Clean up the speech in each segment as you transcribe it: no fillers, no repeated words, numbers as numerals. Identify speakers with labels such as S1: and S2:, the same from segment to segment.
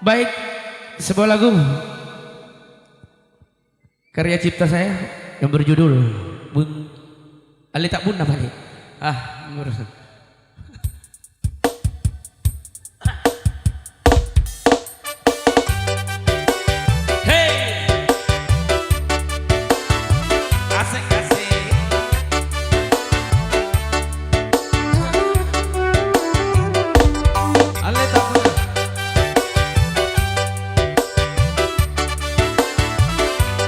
S1: Baik, sebuah lagu karya cipta saya yang berjudul Ali tak bun namanya. Ngurusan. Hey, asik asik. Ali tak bun.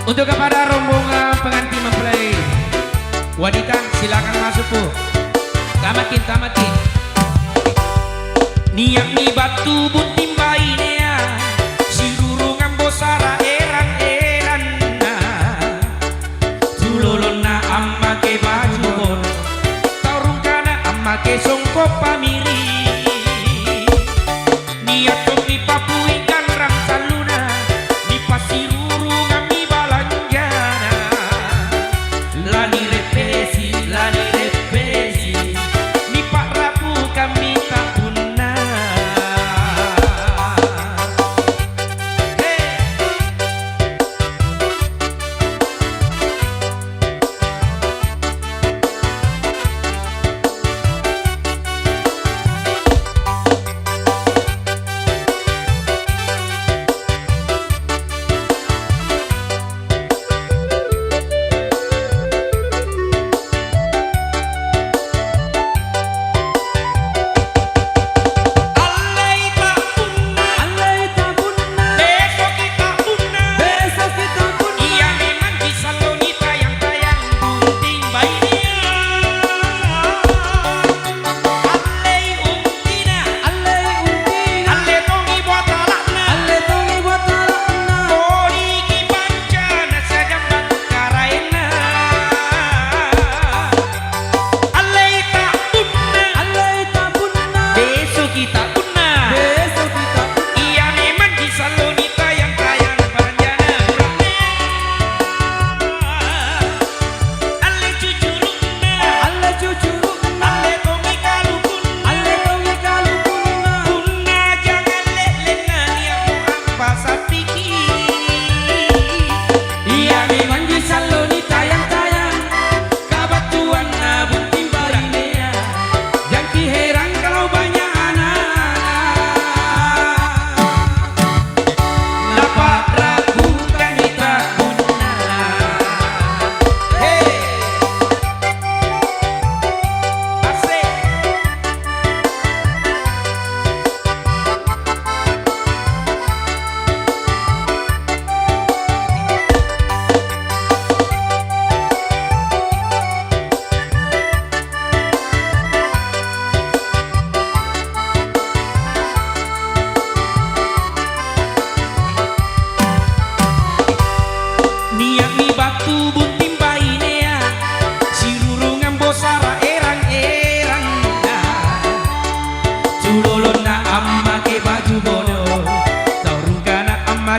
S1: Untuk kepada rombongan pengantin mempelai wanita, silakan masuk bu. Tamatin niat ni batu buntim bainea sirurungan bosara eran tulolona amma ke baju bon taurungkana amma ke songko pamiri niat di papui kan ram saluna di pasirurungan mi balanjana lani repesi ni Pak Rabu kami tak punah. Hey.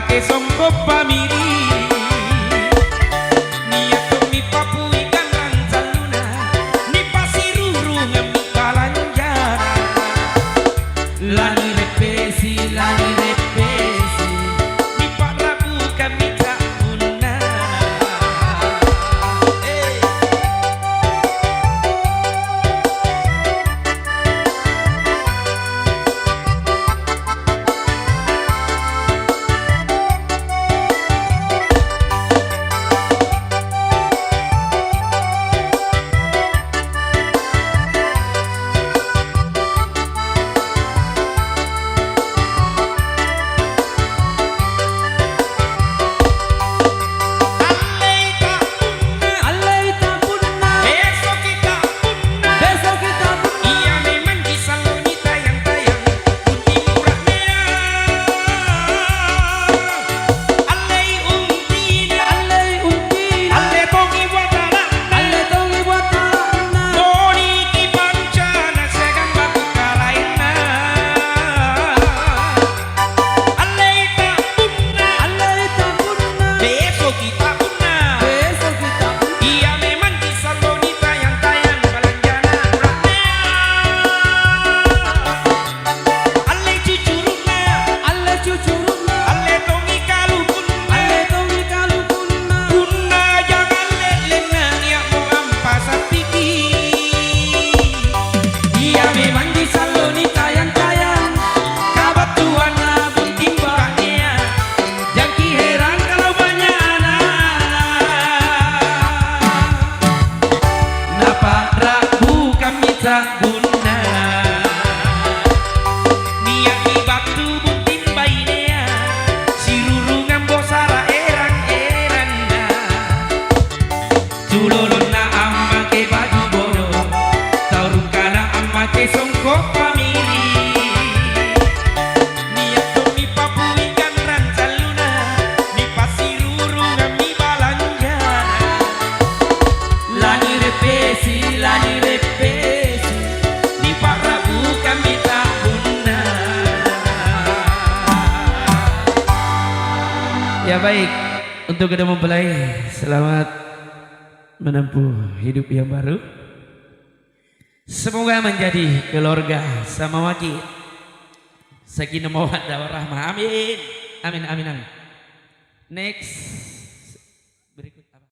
S1: Ke songko pamiri niat mi papui kan ransaluna ni pasirurungan mi balanjara lani repesi ni Pak Rabu kami tak punah. Ya baik, untuk kedua mempelai selamat menempuh hidup yang baru. Semoga menjadi keluarga sama wakil sakinah mawaddah warahmah. Amin. Amin amin amin. Next.